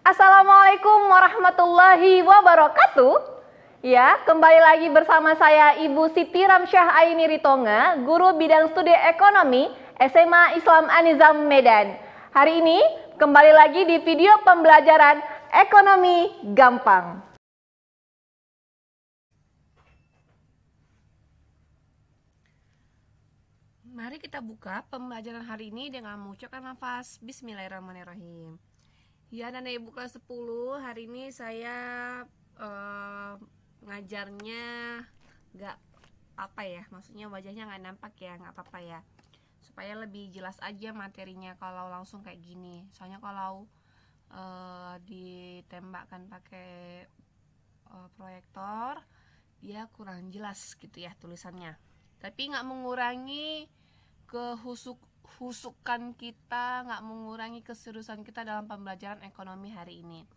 Assalamualaikum warahmatullahi wabarakatuh. Ya, kembali lagi bersama saya Ibu Siti Ramsyah Aini Ritonga, guru bidang studi ekonomi SMA Islam An-Nizam Medan. Hari ini kembali lagi di video pembelajaran ekonomi gampang. Mari kita buka pembelajaran hari ini dengan mengucapkan lafaz Bismillahirrahmanirrahim. Ya, dan Ibu kelas 10, hari ini saya ngajarnya nggak apa ya, maksudnya wajahnya nggak nampak ya, nggak apa-apa ya, supaya lebih jelas aja materinya kalau langsung kayak gini. Soalnya kalau ditembakkan pakai proyektor, dia kurang jelas gitu ya tulisannya. Tapi nggak mengurangi kehusukan kita, nggak mengurangi keseriusan kita dalam pembelajaran ekonomi hari ini.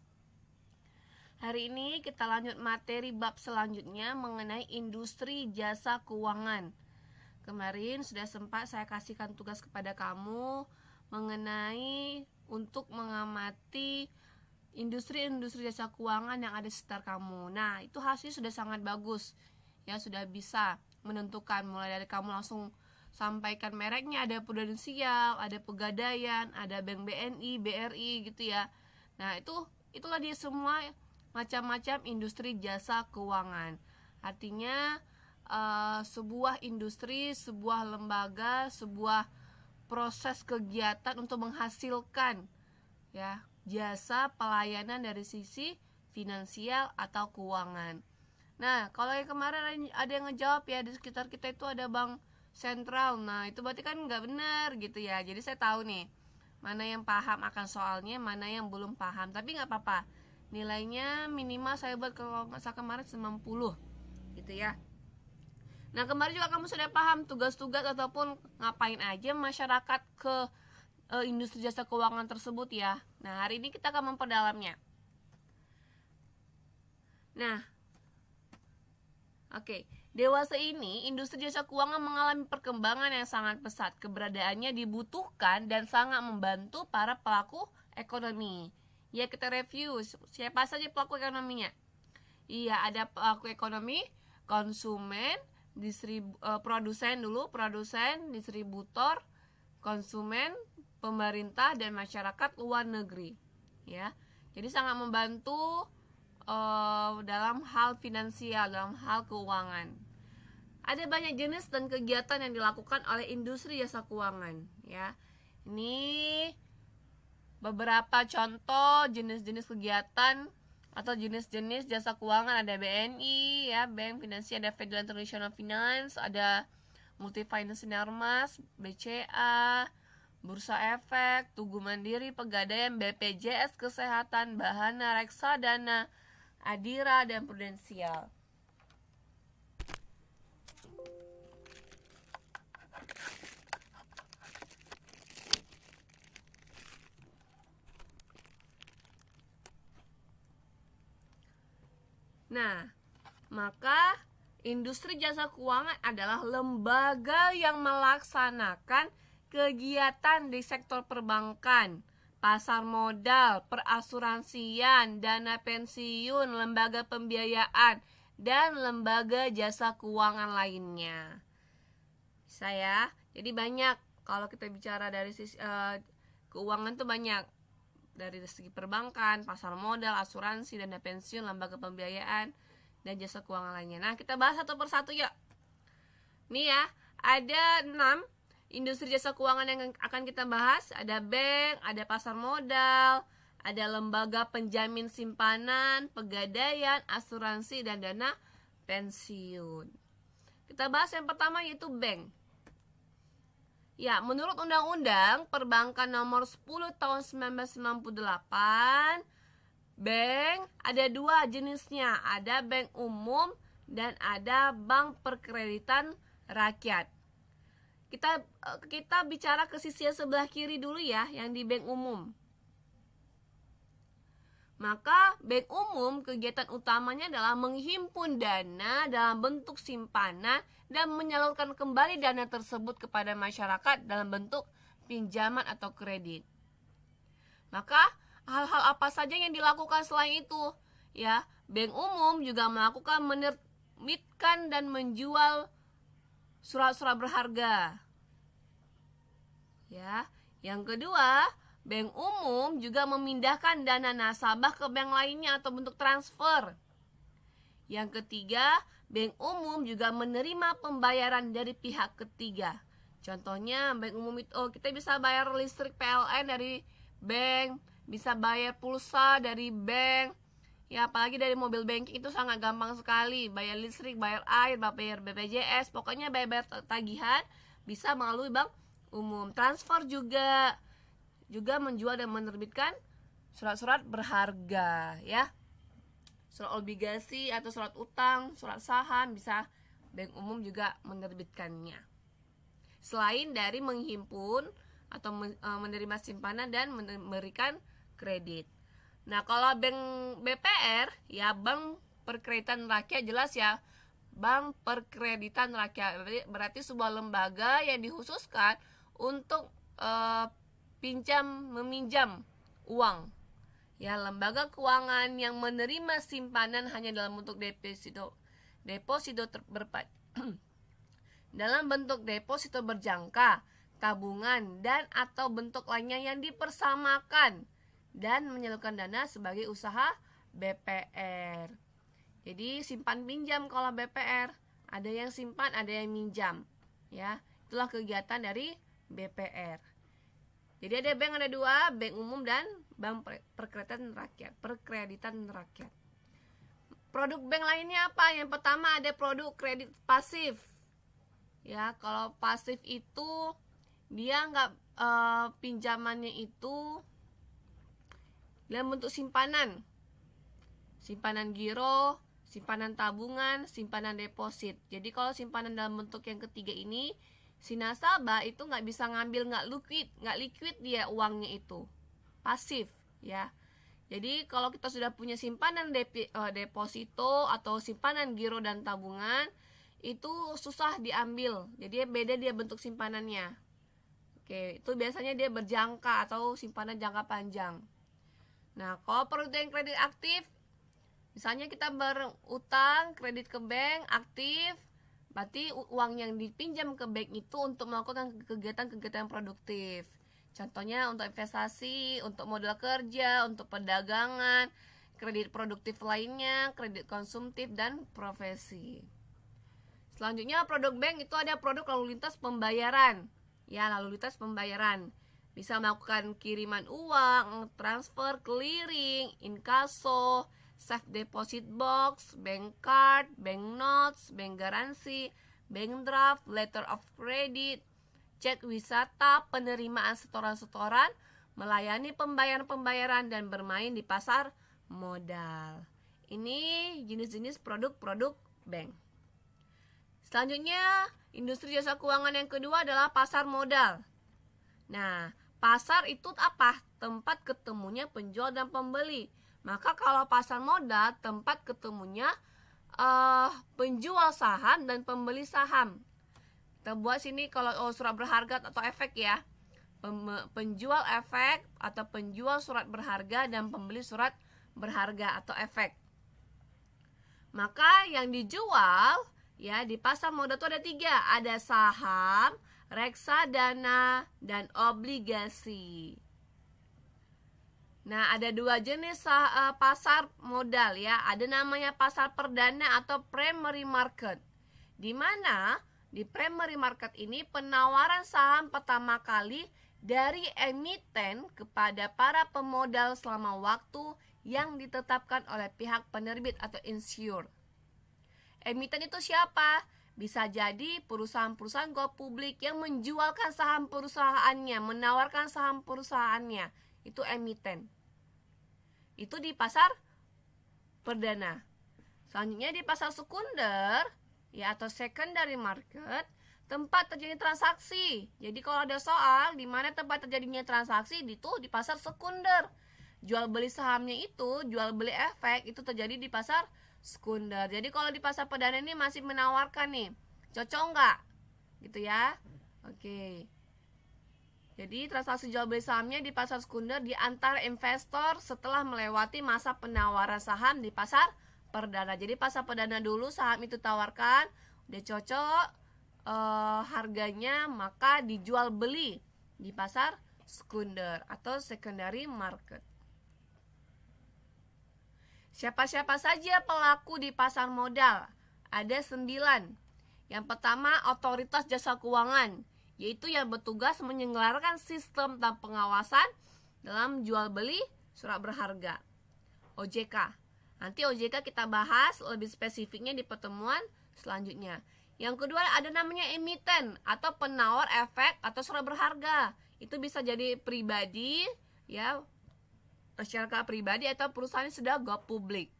Hari ini kita lanjut materi bab selanjutnya mengenai industri jasa keuangan. Kemarin sudah sempat saya kasihkan tugas kepada kamu mengenai untuk mengamati industri-industri jasa keuangan yang ada di sekitar kamu. Nah, itu hasilnya sudah sangat bagus. Ya, sudah bisa menentukan mulai dari kamu langsung sampaikan mereknya, ada Prudensial, ada Pegadaian, ada Bank BNI, BRI gitu ya. Nah, itulah dia semua macam-macam industri jasa keuangan. Artinya sebuah industri, sebuah lembaga, sebuah proses kegiatan untuk menghasilkan ya jasa pelayanan dari sisi finansial atau keuangan. Nah, kalau yang kemarin ada yang ngejawab ya, di sekitar kita itu ada bank sentral. Nah, itu berarti kan nggak benar gitu ya. Jadi saya tahu nih mana yang paham akan soalnya, mana yang belum paham. Tapi nggak apa-apa, nilainya minimal saya buat kalau masa kemarin 90 gitu ya. Nah, kemarin juga kamu sudah paham tugas-tugas ataupun ngapain aja masyarakat ke industri jasa keuangan tersebut ya. Nah, hari ini kita akan memperdalamnya. Nah, oke. Dewasa ini, industri jasa keuangan mengalami perkembangan yang sangat pesat. Keberadaannya dibutuhkan dan sangat membantu para pelaku ekonomi. Ya, kita review siapa saja pelaku ekonominya. Iya, ada pelaku ekonomi, konsumen, produsen, distributor, konsumen, pemerintah, dan masyarakat luar negeri. Ya, jadi sangat membantu dalam hal finansial, dalam hal keuangan. Ada banyak jenis dan kegiatan yang dilakukan oleh industri jasa keuangan ya. Ini beberapa contoh jenis-jenis kegiatan atau jenis-jenis jasa keuangan. Ada BNI ya, Bank Finansial, ada Federal International Finance, ada Multifinance Sinarmas, BCA, Bursa Efek, Tugu Mandiri, Pegadaian, BPJS Kesehatan, Bahana, Reksadana, Adira, dan Prudensial. Nah, maka industri jasa keuangan adalah lembaga yang melaksanakan kegiatan di sektor perbankan, pasar modal, perasuransian, dana pensiun, lembaga pembiayaan, dan lembaga jasa keuangan lainnya. Jadi banyak kalau kita bicara dari sisi keuangan tuh banyak. Dari segi perbankan, pasar modal, asuransi, dana pensiun, lembaga pembiayaan, dan jasa keuangan lainnya. Nah, kita bahas satu persatu yuk. Nih ya, ada 6 industri jasa keuangan yang akan kita bahas. Ada bank, ada pasar modal, ada lembaga penjamin simpanan, pegadaian, asuransi, dan dana pensiun. Kita bahas yang pertama yaitu bank. Ya, menurut Undang-Undang Perbankan Nomor 10 Tahun 1998, bank ada 2 jenisnya. Ada bank umum dan ada bank perkreditan rakyat. Kita bicara ke sisi yang sebelah kiri dulu ya, yang di bank umum. Maka bank umum kegiatan utamanya adalah menghimpun dana dalam bentuk simpanan dan menyalurkan kembali dana tersebut kepada masyarakat dalam bentuk pinjaman atau kredit. Maka hal-hal apa saja yang dilakukan selain itu? Ya, bank umum juga melakukan menerbitkan dan menjual surat-surat berharga. Ya, yang kedua, bank umum juga memindahkan dana nasabah ke bank lainnya atau bentuk transfer. Yang ketiga, bank umum juga menerima pembayaran dari pihak ketiga. Contohnya, bank umum itu kita bisa bayar listrik PLN dari bank, bisa bayar pulsa dari bank. Ya, apalagi dari mobil banking itu sangat gampang sekali. Bayar listrik, bayar air, bayar BPJS, pokoknya bayar tagihan bisa melalui bank umum. Transfer juga menjual dan menerbitkan surat-surat berharga, ya. Surat obligasi atau surat utang, surat saham bisa bank umum juga menerbitkannya. Selain dari menghimpun atau menerima simpanan dan memberikan kredit. Nah, kalau bank BPR, ya Bank Perkreditan Rakyat, jelas ya, Bank Perkreditan Rakyat berarti sebuah lembaga yang dikhususkan untuk meminjam uang. Ya, lembaga keuangan yang menerima simpanan hanya dalam bentuk deposito dalam bentuk deposito berjangka, tabungan, dan atau bentuk lainnya yang dipersamakan dan menyalurkan dana sebagai usaha BPR. Jadi simpan pinjam kalau BPR, ada yang simpan, ada yang minjam. Ya, itulah kegiatan dari BPR. Jadi ada bank, ada dua, bank umum dan bank perkreditan rakyat. Produk bank lainnya apa? Yang pertama ada produk kredit pasif. Ya, kalau pasif itu dia nggak pinjamannya itu dalam bentuk simpanan giro, simpanan tabungan, simpanan deposit. Jadi kalau simpanan dalam bentuk yang ketiga ini, si nasabah itu nggak bisa ngambil, nggak liquid dia uangnya itu, pasif, ya. Jadi kalau kita sudah punya simpanan deposito atau simpanan giro dan tabungan, itu susah diambil. Jadi beda dia bentuk simpanannya. Oke, itu biasanya dia berjangka atau simpanan jangka panjang. Nah, kalau produk yang kredit aktif, misalnya kita berutang kredit ke bank aktif, berarti uang yang dipinjam ke bank itu untuk melakukan kegiatan-kegiatan produktif. Contohnya untuk investasi, untuk modal kerja, untuk perdagangan, kredit produktif lainnya, kredit konsumtif, dan profesi. Selanjutnya produk bank itu ada produk lalu lintas pembayaran. Ya, lalu lintas pembayaran. Bisa melakukan kiriman uang, transfer, clearing, inkaso, safe deposit box, bank card, bank notes, bank garansi, bank draft, letter of credit, cek wisata, penerimaan setoran-setoran, melayani pembayaran-pembayaran, dan bermain di pasar modal. Ini jenis-jenis produk-produk bank. Selanjutnya, industri jasa keuangan yang kedua adalah pasar modal. Nah, pasar itu apa? Tempat ketemunya penjual dan pembeli. Maka kalau pasar modal, tempat ketemunya penjual saham dan pembeli saham. Kita buat sini kalau surat berharga atau efek, ya. Penjual efek atau penjual surat berharga dan pembeli surat berharga atau efek. Maka yang dijual, ya, di pasar modal itu ada 3. Ada saham, reksadana, dan obligasi. Nah, ada 2 jenis pasar modal, ya. Ada namanya pasar perdana atau primary market. Di mana di primary market ini penawaran saham pertama kali dari emiten kepada para pemodal selama waktu yang ditetapkan oleh pihak penerbit atau insurer. Emiten itu siapa? Bisa jadi perusahaan-perusahaan go publik yang menjualkan saham perusahaannya, menawarkan saham perusahaannya. Itu emiten. Itu di pasar perdana. Selanjutnya di pasar sekunder, ya, atau secondary market, tempat terjadi transaksi. Jadi kalau ada soal di mana tempat terjadinya transaksi, itu di pasar sekunder. Jual beli sahamnya itu, jual beli efek itu terjadi di pasar sekunder. Jadi kalau di pasar perdana ini masih menawarkan nih, cocok nggak? Gitu ya. Oke. Jadi transaksi jual beli sahamnya di pasar sekunder di antara investor setelah melewati masa penawaran saham di pasar perdana. Jadi pasar perdana dulu saham itu tawarkan, udah cocok harganya, maka dijual beli di pasar sekunder atau secondary market. Siapa-siapa saja pelaku di pasar modal? Ada 9. Yang pertama, otoritas jasa keuangan, yaitu yang bertugas menyelenggarakan sistem dan pengawasan dalam jual beli surat berharga. OJK. Nanti OJK kita bahas lebih spesifiknya di pertemuan selanjutnya. Yang kedua ada namanya emiten atau penawar efek atau surat berharga. Itu bisa jadi pribadi, ya, masyarakat pribadi atau perusahaan yang sudah go publik.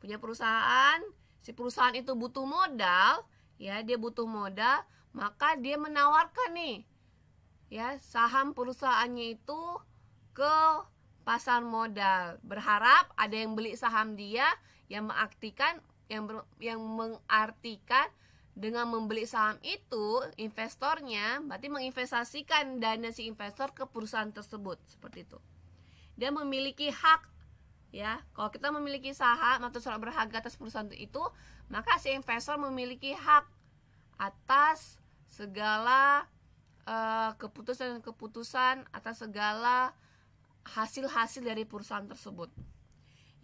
Punya perusahaan, si perusahaan itu butuh modal, ya, dia butuh modal, maka dia menawarkan nih, ya, saham perusahaannya itu ke pasar modal, berharap ada yang beli saham dia, yang mengartikan dengan membeli saham itu investornya berarti menginvestasikan dana si investor ke perusahaan tersebut, seperti itu. Dia memiliki hak, ya, kalau kita memiliki saham atau surat berharga atas perusahaan itu, maka si investor memiliki hak atas segala keputusan atas segala hasil-hasil dari perusahaan tersebut.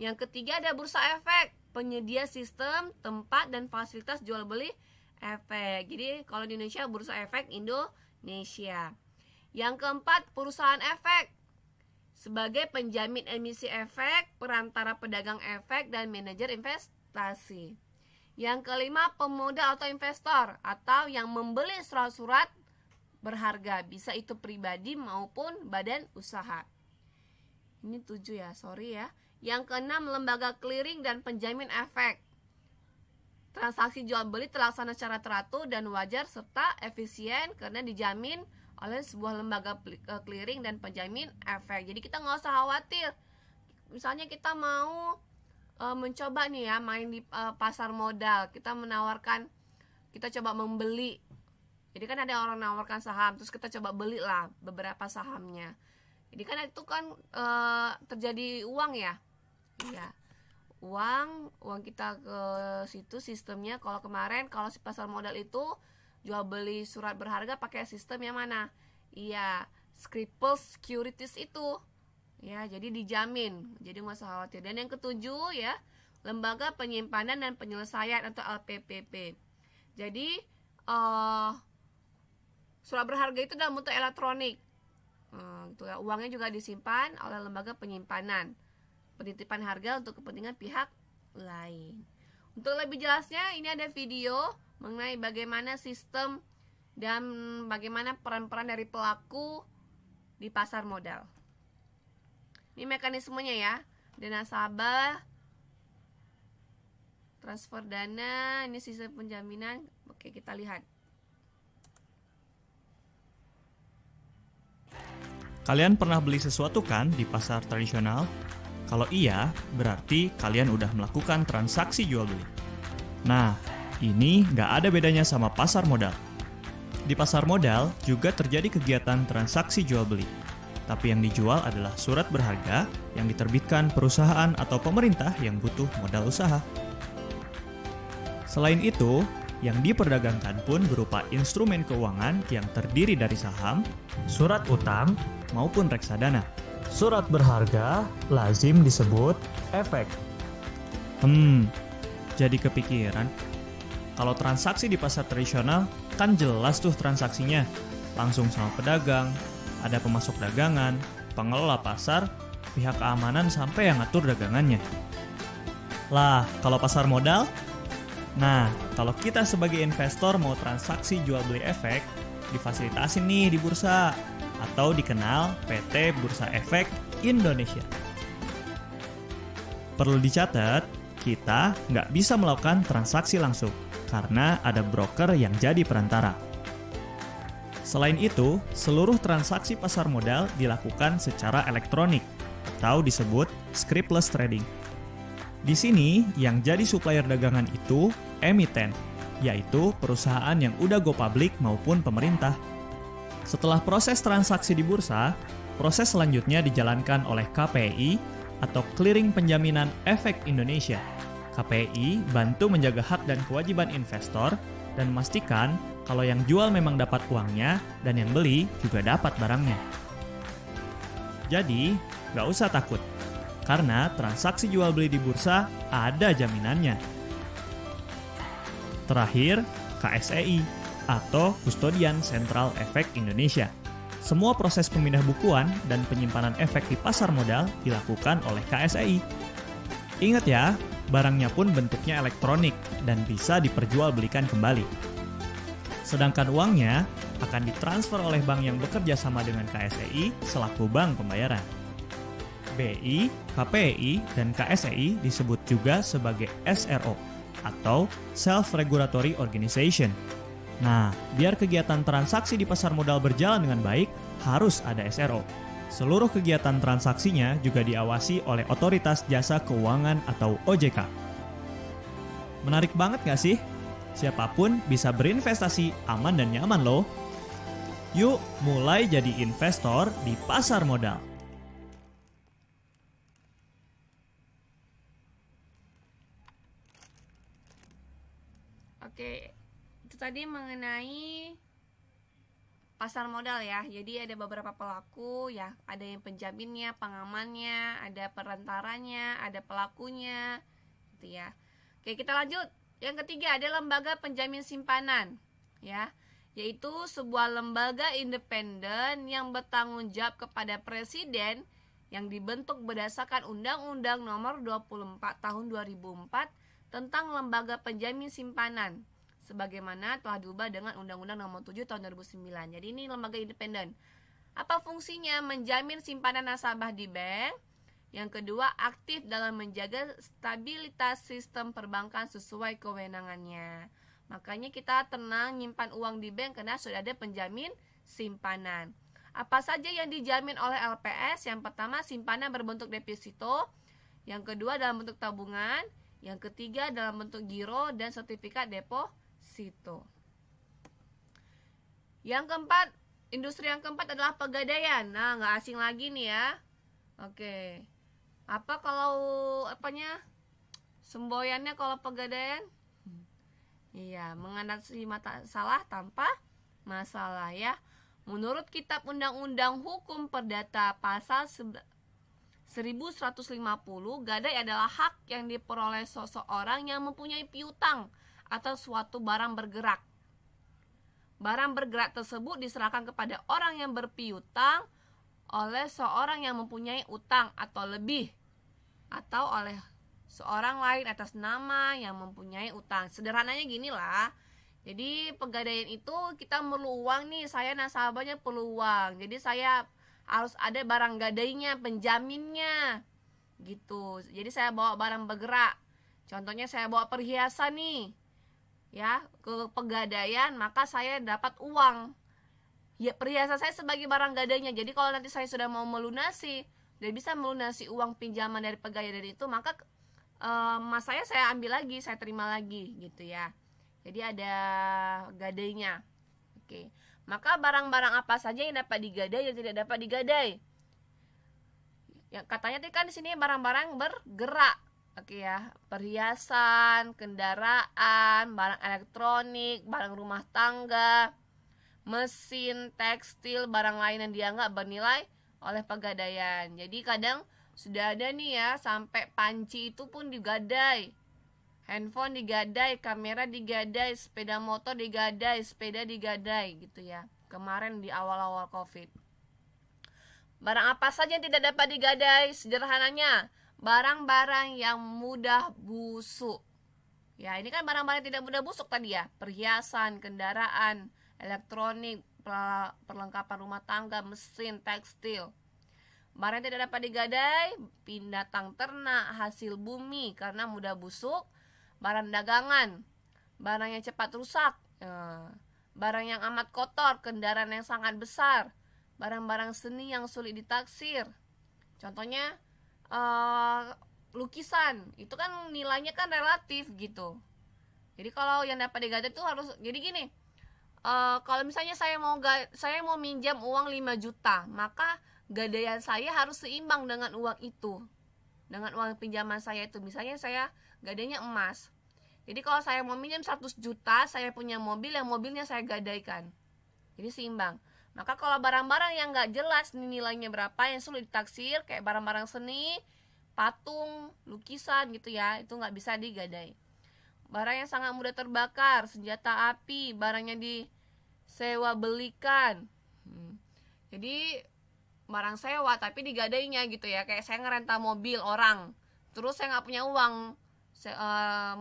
Yang ketiga ada bursa efek, penyedia sistem, tempat, dan fasilitas jual beli efek. Jadi kalau di Indonesia bursa efek Indonesia. Yang keempat perusahaan efek, sebagai penjamin emisi efek, perantara pedagang efek, dan manajer investasi. Yang kelima pemodal atau investor atau yang membeli surat-surat berharga, bisa itu pribadi maupun badan usaha. Ini 7 ya, sorry ya. Yang keenam lembaga clearing dan penjamin efek. Transaksi jual beli terlaksana secara teratur dan wajar serta efisien karena dijamin oleh sebuah lembaga clearing dan penjamin efek. Jadi kita nggak usah khawatir. Misalnya kita mau mencoba nih ya main di pasar modal, kita menawarkan, kita coba membeli. Jadi kan ada orang menawarkan saham, terus kita coba belilah beberapa sahamnya. Jadi kan itu kan terjadi uang ya, iya, uang kita ke situ sistemnya. Kalau kemarin kalau si pasar modal itu jual beli surat berharga pakai sistem yang mana? Iya, Scripple Securities itu. Ya, jadi dijamin. Jadi nggak usah khawatir. Dan yang ketujuh ya, lembaga penyimpanan dan penyelesaian atau LPPP. Jadi surat berharga itu dalam bentuk elektronik. Gitu ya. Uangnya juga disimpan oleh lembaga penyimpanan, penitipan harga untuk kepentingan pihak lain. Untuk lebih jelasnya, ini ada video mengenai bagaimana sistem dan bagaimana peran-peran dari pelaku di pasar modal. Ini mekanismenya ya, dana nasabah, transfer dana, ini sistem penjaminan. Oke, kita lihat. Kalian pernah beli sesuatu kan di pasar tradisional? Kalau iya, berarti kalian udah melakukan transaksi jual beli. Nah, ini nggak ada bedanya sama pasar modal. Di pasar modal juga terjadi kegiatan transaksi jual beli. Tapi yang dijual adalah surat berharga yang diterbitkan perusahaan atau pemerintah yang butuh modal usaha. Selain itu, yang diperdagangkan pun berupa instrumen keuangan yang terdiri dari saham, surat utang, maupun reksadana. Surat berharga lazim disebut efek. Jadi kepikiran. Kalau transaksi di pasar tradisional, kan jelas tuh transaksinya. Langsung sama pedagang, ada pemasok dagangan, pengelola pasar, pihak keamanan sampai yang ngatur dagangannya. Lah, kalau pasar modal? Nah, kalau kita sebagai investor mau transaksi jual beli efek, difasilitasin nih di bursa, atau dikenal PT Bursa Efek Indonesia. Perlu dicatat, kita nggak bisa melakukan transaksi langsung, karena ada broker yang jadi perantara. Selain itu, seluruh transaksi pasar modal dilakukan secara elektronik, atau disebut scriptless trading. Di sini, yang jadi supplier dagangan itu emiten, yaitu perusahaan yang udah go public maupun pemerintah. Setelah proses transaksi di bursa, proses selanjutnya dijalankan oleh KPI atau Clearing Penjaminan Efek Indonesia. KPI bantu menjaga hak dan kewajiban investor dan memastikan kalau yang jual memang dapat uangnya dan yang beli juga dapat barangnya. Jadi, nggak usah takut, karena transaksi jual beli di bursa ada jaminannya. Terakhir, KSEI atau Kustodian Sentral Efek Indonesia. Semua proses pemindah bukuan dan penyimpanan efek di pasar modal dilakukan oleh KSEI. Ingat ya, barangnya pun bentuknya elektronik dan bisa diperjualbelikan kembali. Sedangkan uangnya akan ditransfer oleh bank yang bekerja sama dengan KSEI selaku bank pembayaran. BI, KPI, dan KSEI disebut juga sebagai SRO atau Self-Regulatory Organization. Nah, biar kegiatan transaksi di pasar modal berjalan dengan baik, harus ada SRO. Seluruh kegiatan transaksinya juga diawasi oleh Otoritas Jasa Keuangan atau OJK. Menarik banget gak sih? Siapapun bisa berinvestasi aman dan nyaman loh. Yuk, mulai jadi investor di pasar modal. Oke, itu tadi mengenai pasar modal ya. Jadi ada beberapa pelaku ya, ada yang penjaminnya, pengamannya, ada perantaranya, ada pelakunya, gitu ya. Oke, kita lanjut. Yang ketiga ada lembaga penjamin simpanan, ya, yaitu sebuah lembaga independen yang bertanggung jawab kepada presiden yang dibentuk berdasarkan Undang-Undang Nomor 24 Tahun 2004 tentang lembaga penjamin simpanan, sebagaimana telah diubah dengan Undang-Undang Nomor 7 Tahun 2009. Jadi ini lembaga independen. Apa fungsinya? Menjamin simpanan nasabah di bank. Yang kedua, aktif dalam menjaga stabilitas sistem perbankan sesuai kewenangannya. Makanya kita tenang nyimpan uang di bank karena sudah ada penjamin simpanan. Apa saja yang dijamin oleh LPS? Yang pertama, simpanan berbentuk deposito. Yang kedua, dalam bentuk tabungan. Yang ketiga, dalam bentuk giro dan sertifikat deposito. Yang keempat, industri yang keempat adalah pegadaian. Nah, nggak asing lagi nih ya. Oke. Apa kalau semboyannya kalau pegadaian? Iya, mengatasi masalah tanpa masalah ya. Menurut Kitab Undang-Undang Hukum Perdata pasal 1150, gadai adalah hak yang diperoleh seseorang yang mempunyai piutang atau suatu barang bergerak. Barang bergerak tersebut diserahkan kepada orang yang berpiutang oleh seorang yang mempunyai utang atau lebih, atau oleh seorang lain atas nama yang mempunyai utang. Sederhananya gini lah. Jadi pegadaian itu kita perlu uang nih, saya nasabahnya perlu uang. Jadi saya harus ada barang gadainya, penjaminnya gitu. Jadi saya bawa barang bergerak. Contohnya saya bawa perhiasan nih, ya, ke pegadaian, maka saya dapat uang. Ya, perhiasan saya sebagai barang gadainya. Jadi kalau nanti saya sudah mau melunasi, dan bisa melunasi uang pinjaman dari pegadaian itu, maka mas saya ambil lagi, saya terima lagi gitu ya. Jadi ada gadainya. Oke. Maka barang-barang apa saja yang dapat digadai dan tidak dapat digadai? Yang katanya kan di sini barang-barang bergerak. Oke ya, perhiasan, kendaraan, barang elektronik, barang rumah tangga, mesin, tekstil, barang lain yang dianggap bernilai oleh pegadaian. Jadi kadang sudah ada nih ya, sampai panci itu pun digadai. Handphone digadai, kamera digadai, sepeda motor digadai, sepeda digadai gitu ya. Kemarin di awal-awal Covid. Barang apa saja yang tidak dapat digadai? Sederhananya, barang-barang yang mudah busuk. Ya, ini kan barang-barang yang tidak mudah busuk tadi ya. Perhiasan, kendaraan, elektronik, perlengkapan rumah tangga, mesin, tekstil. Barang yang tidak dapat digadai, binatang ternak, hasil bumi karena mudah busuk. Barang dagangan, barang yang cepat rusak, barang yang amat kotor, kendaraan yang sangat besar, barang-barang seni yang sulit ditaksir. Contohnya lukisan, itu kan nilainya kan relatif gitu. Jadi kalau yang dapat digadai itu harus, jadi gini, kalau misalnya saya mau minjam uang 5 juta, maka gadaian saya harus seimbang dengan uang itu, dengan uang pinjaman saya itu. Misalnya saya gadainya emas, jadi kalau saya mau minjam 100 juta, saya punya mobil, yang mobilnya saya gadaikan, jadi seimbang. Maka kalau barang-barang yang nggak jelas nilainya berapa, yang sulit ditaksir, kayak barang-barang seni, patung, lukisan gitu ya, itu nggak bisa digadai. Barang yang sangat mudah terbakar, senjata api, barangnya disewa belikan, jadi barang sewa tapi digadainya gitu ya. Kayak saya ngerenta mobil orang, terus saya nggak punya uang,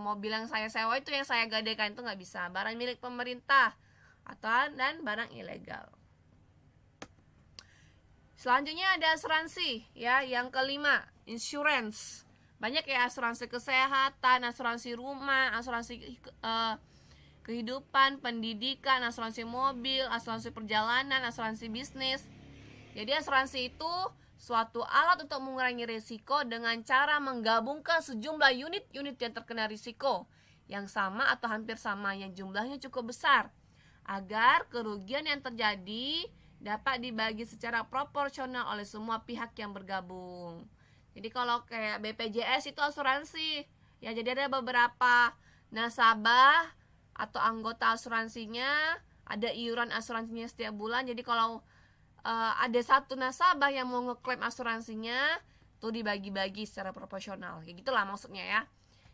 mobil yang saya sewa itu yang saya gadaikan, itu nggak bisa. Barang milik pemerintah dan barang ilegal. Selanjutnya ada asuransi ya. Yang kelima, insurance. Banyak ya, asuransi kesehatan, asuransi rumah, asuransi kehidupan, pendidikan, asuransi mobil, asuransi perjalanan, asuransi bisnis. Jadi asuransi itu suatu alat untuk mengurangi risiko dengan cara menggabungkan sejumlah unit-unit yang terkena risiko yang sama atau hampir sama, yang jumlahnya cukup besar, agar kerugian yang terjadi dapat dibagi secara proporsional oleh semua pihak yang bergabung. Jadi kalau kayak BPJS itu asuransi ya, jadi ada beberapa nasabah atau anggota asuransinya, ada iuran asuransinya setiap bulan. Jadi kalau ada satu nasabah yang mau ngeklaim asuransinya, tuh dibagi-bagi secara proporsional, kayak gitulah maksudnya ya.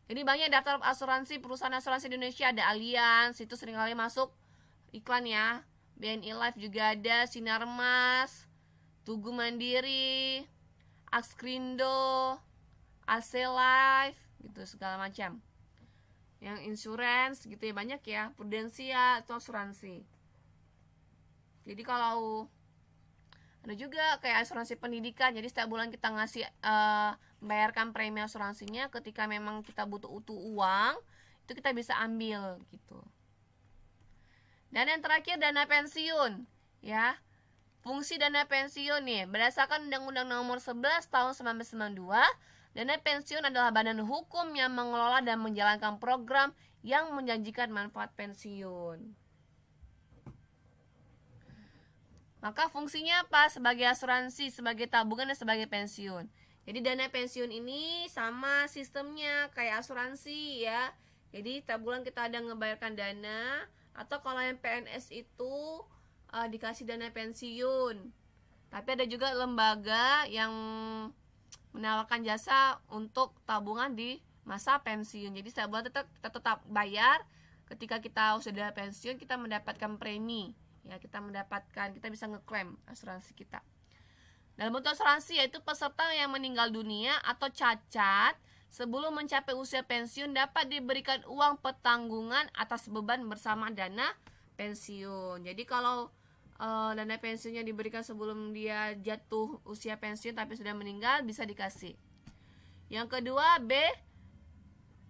Jadi banyak daftar asuransi, perusahaan asuransi di Indonesia, ada Allianz, itu seringkali masuk iklan ya. BNI Life juga ada, Sinarmas, Tugu Mandiri, Axkrindo, AC Life, gitu segala macam. Yang insurance gitu ya, banyak ya. Prudensia itu asuransi. Jadi kalau ada juga kayak asuransi pendidikan, jadi setiap bulan kita ngasih membayarkan premi asuransinya. Ketika memang kita butuh uang, itu kita bisa ambil gitu. Dan yang terakhir, dana pensiun ya. Fungsi dana pensiun nih, berdasarkan Undang-Undang Nomor 11 Tahun 1992, dana pensiun adalah badan hukum yang mengelola dan menjalankan program yang menjanjikan manfaat pensiun. Maka fungsinya apa? Sebagai asuransi, sebagai tabungan, dan sebagai pensiun. Jadi dana pensiun ini sama sistemnya kayak asuransi ya. Jadi tiap bulan kita ada ngebayarkan dana, atau kalau yang PNS itu dikasih dana pensiun. Tapi ada juga lembaga yang menawarkan jasa untuk tabungan di masa pensiun. Jadi setiap bulan kita tetap bayar. Ketika kita sudah pensiun, kita mendapatkan premi ya, kita bisa ngeklaim asuransi kita. Dalam bentuk asuransi yaitu peserta yang meninggal dunia atau cacat sebelum mencapai usia pensiun dapat diberikan uang petanggungan atas beban bersama dana pensiun. Jadi kalau dana pensiunnya diberikan sebelum dia jatuh usia pensiun tapi sudah meninggal, bisa dikasih. Yang kedua,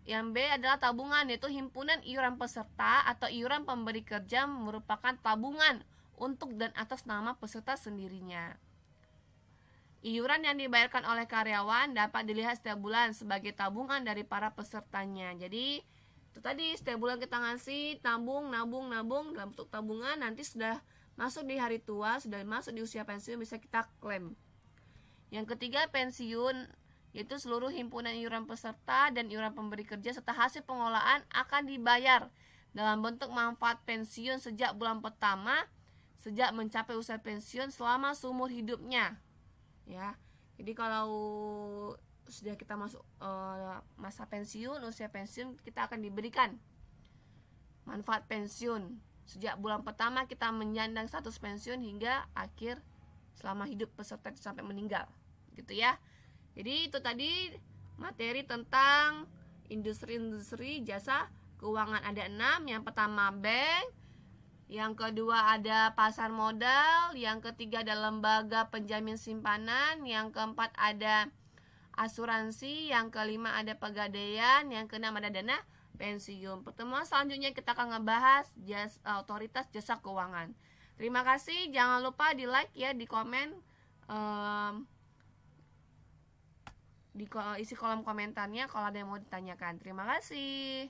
Yang B adalah tabungan, yaitu himpunan iuran peserta atau iuran pemberi kerja, merupakan tabungan untuk dan atas nama peserta sendirinya. Iuran yang dibayarkan oleh karyawan dapat dilihat setiap bulan sebagai tabungan dari para pesertanya. Jadi itu tadi, setiap bulan kita ngasih nabung dalam bentuk tabungan. Nanti sudah masuk di hari tua, sudah masuk di usia pensiun, bisa kita klaim. Yang ketiga, pensiun, yaitu seluruh himpunan iuran peserta dan iuran pemberi kerja serta hasil pengolahan akan dibayar dalam bentuk manfaat pensiun sejak bulan pertama sejak mencapai usia pensiun selama seumur hidupnya ya. Jadi kalau sudah kita masuk masa pensiun, usia pensiun, kita akan diberikan manfaat pensiun sejak bulan pertama kita menyandang status pensiun hingga akhir selama hidup peserta itu sampai meninggal gitu ya. Jadi itu tadi materi tentang industri-industri jasa keuangan. Ada 6. Yang pertama bank, yang kedua ada pasar modal, yang ketiga ada lembaga penjamin simpanan, yang keempat ada asuransi, yang kelima ada pegadaian, yang keenam ada dana pensiun. Pertemuan selanjutnya kita akan ngebahas otoritas jasa keuangan. Terima kasih, jangan lupa di like ya, di komen, isi kolom komentarnya kalau ada yang mau ditanyakan. Terima kasih.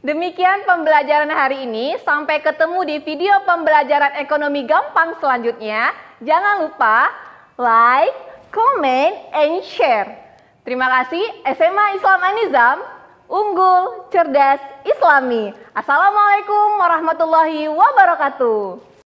Demikian pembelajaran hari ini. Sampai ketemu di video pembelajaran ekonomi gampang selanjutnya. Jangan lupa like, comment, and share. Terima kasih. SMA Islam An-Nizam, unggul, cerdas, islami. Assalamualaikum warahmatullahi wabarakatuh.